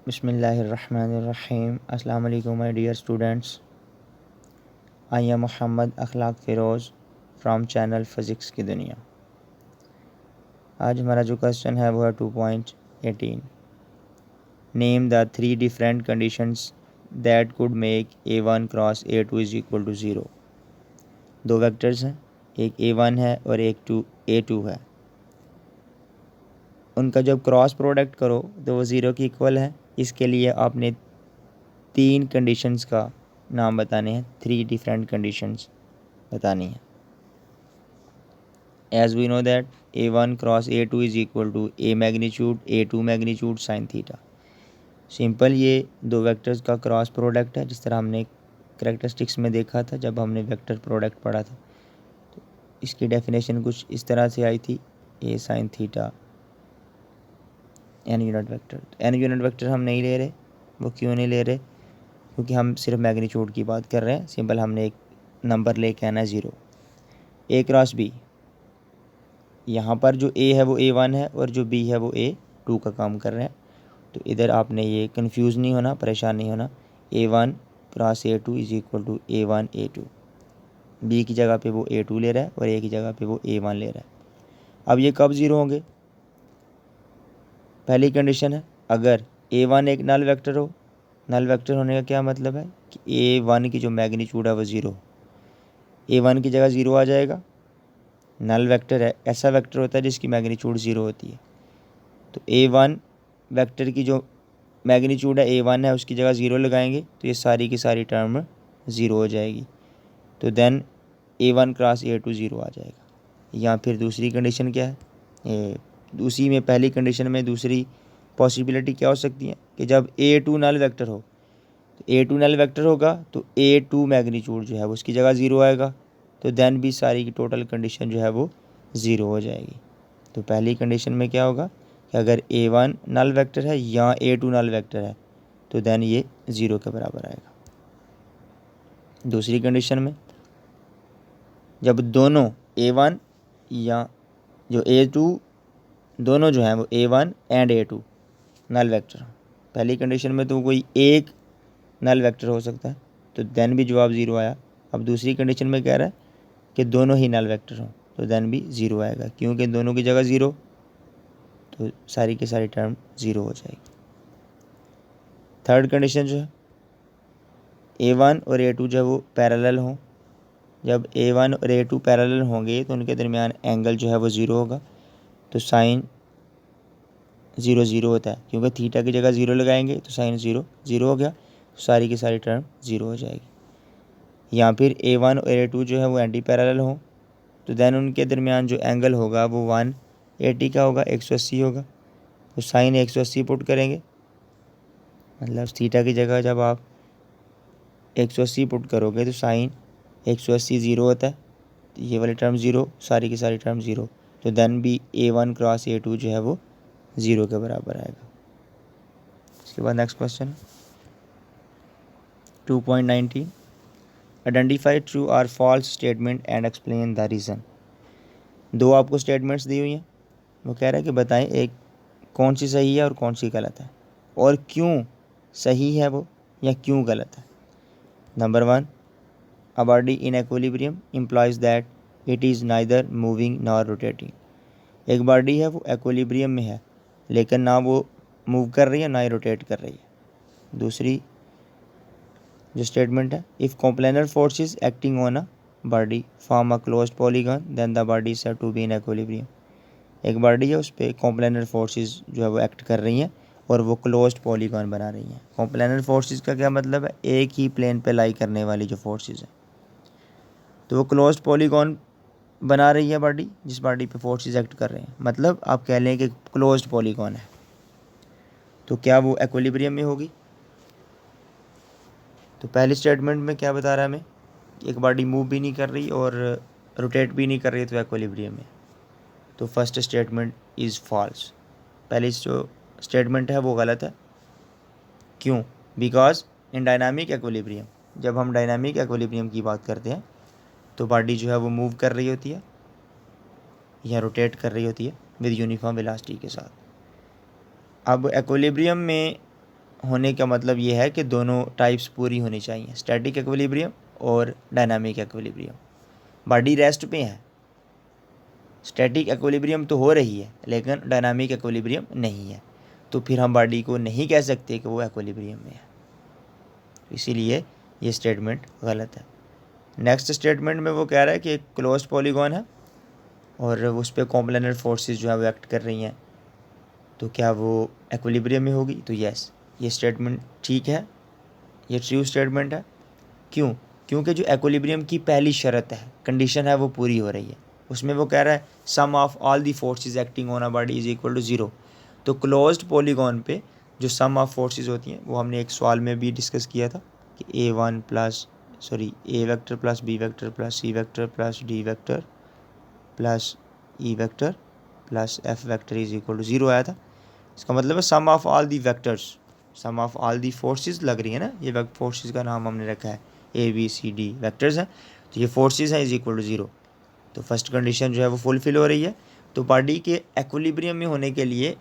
बिस्मिल्लाहिर्रहमानिर्रहीम। अस्सलाम वालेकुम my dear students. I am Mohammad Akhlaq Firoz from channel physics की दुनिया। आज हमारा जो क्वेश्चन है वो है 2.18। Name the 3 different conditions that could make A1 cross A2 is equal to 0। दो वेक्टर्स हैं, एक A1 है और एक A2 है। उनका जब क्रॉस प्रोडक्ट करो तो वो 0 की इक्वल है। इसके लिए आपने 3 कंडीशंस का नाम बताने हैं, 3 डिफरेंट कंडीशंस बतानी है। As we know that A1 cross A2 is equal to A magnitude A2 magnitude sine theta. Simple, ये दो वेक्टर्स का क्रॉस प्रोडक्ट है, जिस तरह हमने करैक्टरिस्टिक्स में देखा था जब हमने वेक्टर प्रोडक्ट पढ़ा था। तो इसकी डेफिनेशन कुछ इस तरह से आई थी, A sine theta n unit vector. n unit vector हम नहीं ले रहे। वो क्यों नहीं ले रहे? क्योंकि हम सिर्फ मैग्नीट्यूड की बात कर रहे हैं। सिंपल, हमने एक नंबर लेके आना है 0। A क्रॉस B, यहाँ पर जो A है वो A1 है और जो B है वो A2 का काम कर रहे हैं। तो इधर आपने ये कंफ्यूज नहीं होना, परेशान नहीं होना। A1 cross A2 is equal to A1 A2। B की जगह पे वो A2 ले रहा है और A की जगह पे वो A1 ले रहा है। अब ये कब 0 होंगे? पहली कंडीशन है अगर A1 एक नल वेक्टर हो। नल वेक्टर होने का क्या मतलब है कि A1 की जो मैग्नीट्यूड है वो 0। A1 की जगह 0 आ जाएगा। नल वेक्टर है, ऐसा वेक्टर होता है जिसकी मैग्नीट्यूड 0 होती है। तो A1 वेक्टर की जो मैग्नीट्यूड है A1 है, उसकी जगह 0 लगाएंगे तो ये सारी की सारी टर्म 0 हो जाएगी। तो देन A1 क्रॉस A2 0 आ जाएगा। या फिर दूसरी कंडीशन क्या है? उसी में पहली कंडीशन में दूसरी पॉसिबिलिटी क्या हो सकती है कि जब A2 नल वेक्टर हो, तो A2 नल वेक्टर होगा तो A2 मैग्नीट्यूड जो है वो उसकी जगह 0 आएगा। तो देन भी सारी की टोटल कंडीशन जो है वो 0 हो जाएगी। तो पहली कंडीशन में क्या होगा कि अगर A1 नल वेक्टर है या A2 नल वेक्टर है तो देन ये 0 के बराबर आएगा। दूसरी कंडीशन में जब दोनों A1 या जो A2 दोनों जो हैं वो A1 and A2 null vector हो। पहली कंडीशन में तो कोई एक नल वेक्टर हो सकता है, तो देन भी जवाब 0 आया। अब दूसरी कंडीशन में कह रहा है कि दोनों ही नल वेक्टर हों, तो देन भी 0 आएगा, क्योंकि दोनों की जगह 0, तो सारी की सारी टर्म 0 हो जाएगी। थर्ड कंडीशन जो है A1 और A2 जब वो पैरेलल हों, जब A1 और A2 पैरेलल होंगे तो उनके दरमियान एंगल जो है वो 0 होगा। तो साइन 0 0 होता है, क्योंकि थीटा की जगह 0 लगाएंगे तो साइन 0 0 हो गया, तो सारी की सारी टर्म 0 हो जाएगी। या फिर A1 और A2 जो है वो एंटी पैरेलल हों, तो देन उनके दरमियान जो एंगल होगा वो 180 का होगा, 180 होगा। तो साइन 180 पुट करेंगे, मतलब थीटा की जगह जब आप 180 पुट करोगे तो साइन 180 0 होता है, तो ये वाली टर्म 0, सारी की सारी टर्म 0। तो देन भी A1 क्रॉस A2 जो है वो 0 के बराबर आएगा। इसके बाद नेक्स्ट क्वेश्चन 2.19। आइडेंटिफाई ट्रू और false statement and explain the reason. दो आपको स्टेटमेंट्स दी हुई हैं, वो कह रहा है कि बताएं एक कौन सी सही है और कौन सी गलत है, और क्यों सही है वो या क्यों गलत है। Number 1, a body in equilibrium implies that it is neither moving nor rotating. एक बॉडी है वो इक्विलिब्रियम में है, लेकिन ना वो मूव कर रही है ना ही रोटेट कर रही है। दूसरी जो स्टेटमेंट है, if coplanar forces acting on a body form a closed polygon then the body is said to be in equilibrium. एक बॉडी है, उस पर कॉम्प्लेनर फोर्सेस जो है वो एक्ट कर रही हैं और वो क्लोज्ड पॉलीगॉन बना रही हैं। कॉम्प्लेनर फोर्सेस का क्या मतलब है? एक ही प्लेन पे लाई करने वाली जो फोर्सेस हैं, तो वो क्लोज्ड पॉलीगॉन बना रही है बॉडी, जिस बॉडी पे फोर्सेस एक्ट कर रहे हैं। मतलब आप कह लें कि क्लोज्ड पॉलीगॉन है, तो क्या वो इक्विलिब्रियम में होगी? तो पहली स्टेटमेंट में क्या बता रहा है हमें? एक बॉडी मूव भी नहीं कर रही और रोटेट भी नहीं कर रही, तो इक्विलिब्रियम में। तो फर्स्ट स्टेटमेंट इज़ फॉल्स। पहली जो स्टेटमेंट है वो गलत है। क्यों? बिकॉज इन डायनामिक इक्विलिब्रियम, जब हम डायनामिक इक्विलिब्रियम की बात करते हैं तो बॉडी जो है वो मूव कर रही होती है या रोटेट कर रही होती है विद यूनिफॉर्म वेलोसिटी के साथ। अब इक्विलिब्रियम में होने का मतलब ये है कि दोनों टाइप्स पूरी होनी चाहिए, स्टैटिक इक्विलिब्रियम और डायनामिक इक्विलिब्रियम। बॉडी रेस्ट पे है, स्टैटिक इक्विलिब्रियम तो हो रही है लेकिन डायनामिक इक्विलिब्रियम नहीं है, तो फिर हम बॉडी को नहीं कह सकते कि वो इक्विलिब्रियम में है। इसीलिए ये स्टेटमेंट गलत है। नेक्स्ट स्टेटमेंट में वो कह रहा है कि एक क्लोज्ड पॉलीगॉन है और उस पर कॉम्प्लेनर फोर्सेस जो है वो एक्ट कर रही हैं, तो क्या वो इक्विलिब्रियम में होगी? तो यस, ये स्टेटमेंट ठीक है, ये ट्रू स्टेटमेंट है। क्यों? क्योंकि जो इक्विलिब्रियम की पहली शर्त है, कंडीशन है, वो पूरी हो रही है। उसमें वो कह रहा है sum of all the forces acting on a body is equal to zero. तो क्लोज्ड पॉलीगॉन पे जो सम ऑफ फोर्सेस होती हैं वो हमने एक सवाल में भी डिस्कस किया था कि A vector plus B vector plus C vector plus D vector plus E vector plus F vector is equal to zero आया था। इसका मतलब है sum of all the vectors, sum of all the forces लग रही है ना, ये फोर्सेस का नाम हमने रखा है, A B C D vectors हैं, तो ये फोर्सेस हैं इज इक्वल टू ज़ीरो। तो फर्स्ट कंडीशन जो है वो फुलफिल हो रही है। तो बॉडी के एक्विलिब्रियम में होने के लिए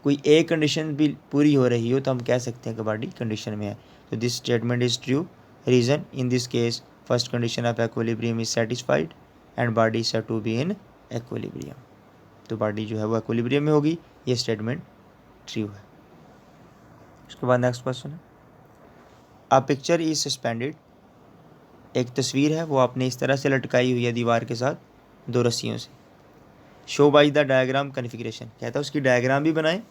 कोई एक कंडीशन भी पूरी हो रही हो तो हम कह सकते हैं कि बॉडी कंडीशन में है। तो this statement is true. Reason in this case first condition of equilibrium is satisfied and body is said to be in equilibrium. तो बॉडी जो है वो एक्विलिब्रियम में होगी, ये स्टेटमेंट ट्रू है। उसके बाद नेक्स्ट क्वेश्चन है, अ पिक्चर इज सस्पेंडेड। एक तस्वीर है वो आपने इस तरह से लटकाई हुई है दीवार के साथ दो रस्सियों से। Show by the diagram configuration, कहता है उसकी डायग्राम भी बनाएं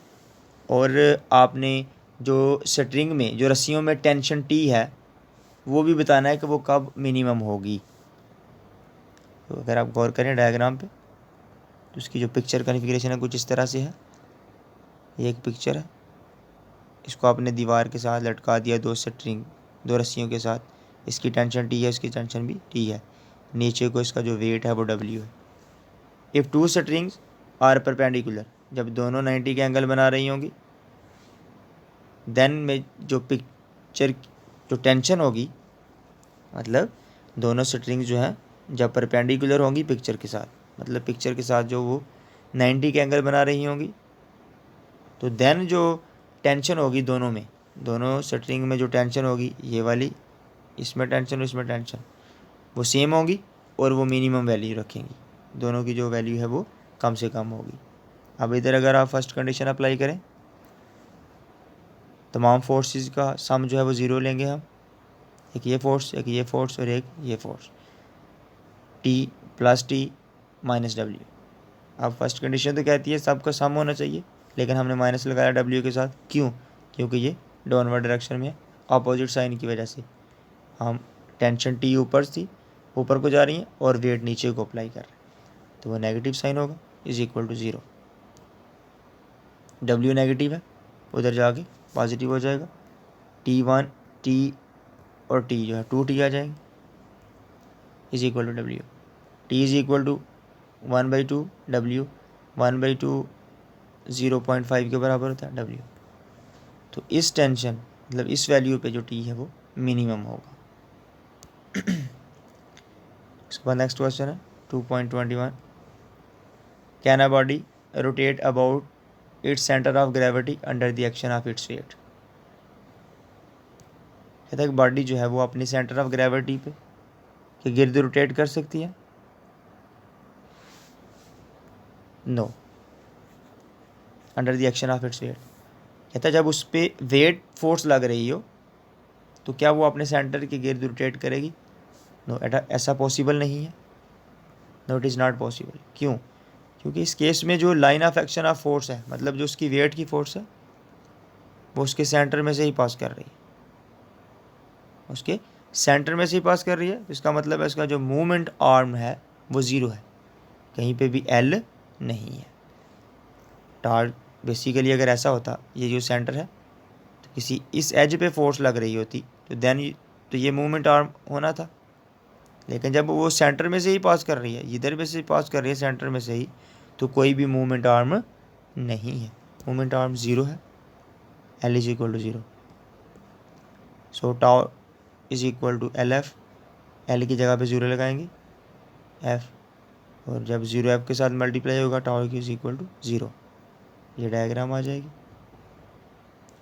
और आपने जो स्ट्रिंग में जो रस्सियों में टेंशन टी है वो भी बताना है कि वो कब मिनिमम होगी। तो अगर आप गौर करें डायग्राम पे तो उसकी जो पिक्चर कन्फिग्रेशन है कुछ इस तरह से है। ये एक पिक्चर है, इसको आपने दीवार के साथ लटका दिया दो रस्सियों के साथ। इसकी टेंशन टी है, इसकी टेंशन भी टी है। नीचे को इसका जो वेट है वो डब्ल्यू है। If two strings are perpendicular, जब दोनों 90 के एंगल बना रही होंगी, देन में जो पिक्चर जो टेंशन होगी, मतलब दोनों स्ट्रिंग्स जो हैं जब परपेंडिकुलर होंगी पिक्चर के साथ, मतलब पिक्चर के साथ जो वो 90 के एंगल बना रही होंगी, तो देन जो टेंशन होगी दोनों में, दोनों स्ट्रिंग में जो टेंशन होगी, ये वाली इसमें टेंशन और इसमें टेंशन, वो सेम होगी और वो मिनिमम वैल्यू रखेंगी। दोनों की जो वैल्यू है वो कम से कम होगी। अब इधर अगर आप फर्स्ट कंडीशन अप्लाई करें, तमाम फोर्सेस का सम जो है वो ज़ीरो लेंगे हम, एक ये फोर्स, एक ये फोर्स और एक ये force, T plus T minus W. अब फर्स्ट कंडीशन तो कहती है सबका सम होना चाहिए, लेकिन हमने माइनस लगाया डब्ल्यू के साथ। क्यों? क्योंकि ये डाउनवर्ड डायरेक्शन में है, अपोजिट साइन की वजह से। हम टेंशन टी ऊपर को जा रही है और वेट नीचे को अप्लाई कर रहे हैं, तो वो नेगेटिव साइन होगा, is equal to zero. W negative है, उधर जाके पॉजिटिव हो जाएगा। T1 टी और टी जो है 2t आ जाएंगे, is equal to W. T is equal to 1/2, W 1/2 0.5 के बराबर होता है डब्ल्यू। तो इस टेंशन मतलब इस वैल्यू पे जो टी है वो मिनिमम होगा। इसके बाद नेक्स्ट क्वेश्चन है 2.21, can a body rotate about its centre of gravity under the action of its weight. कहता है कि बॉडी जो है वो अपनी सेंटर ऑफ ग्रेविटी पे के गिर्द रोटेट कर सकती है? No, under the action of its weight. कहता है जब उस पर वेट फोर्स लग रही हो तो क्या वो अपने सेंटर के गिर्द रोटेट करेगी? नो, ऐसा पॉसिबल नहीं है। No, it is not possible. क्यों? क्योंकि इस केस में जो line of action of force है, मतलब जो उसकी वेट की फोर्स है, वो उसके सेंटर में से ही पास कर रही है, उसके सेंटर में से ही पास कर रही है। इसका मतलब है इसका जो मूवमेंट आर्म है वो ज़ीरो है, कहीं पे भी एल नहीं है। टार बेसिकली अगर ऐसा होता, ये जो सेंटर है, तो किसी इस एज पे फोर्स लग रही होती तो देन तो ये मूवमेंट आर्म होना था, लेकिन जब वो सेंटर में से ही पास कर रही है, इधर में से पास कर रही है सेंटर में से ही, तो कोई भी मूवमेंट आर्म नहीं है, मूवमेंट आर्म ज़ीरो है। L is equal to zero, so tau is equal to L F. L की जगह पे ज़ीरो लगाएंगे एफ, और जब ज़ीरो एफ के साथ मल्टीप्लाई होगा टाउ की इज इक्वल टू ज़ीरो, ये डायग्राम आ जाएगी।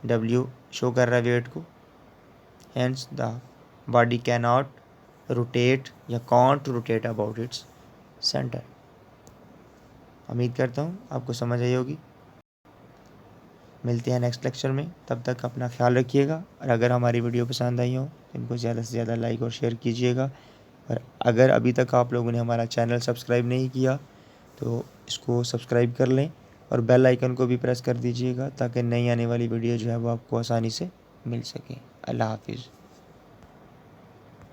डब्ल्यू शो कर रहा है वेट को। Hence the body can not rotate या can't rotate about its centre. उम्मीद करता हूँ आपको समझ आई होगी। मिलते हैं नेक्स्ट लेक्चर में, तब तक अपना ख्याल रखिएगा। और अगर हमारी वीडियो पसंद आई हो तो इनको ज़्यादा से ज़्यादा लाइक और शेयर कीजिएगा। और अगर अभी तक आप लोगों ने हमारा चैनल सब्सक्राइब नहीं किया तो इसको सब्सक्राइब कर लें और बेल आइकन को भी प्रेस कर दीजिएगा ताकि नई आने वाली वीडियो जो है वो आपको आसानी से मिल सके। अल्लाह हाफिज़।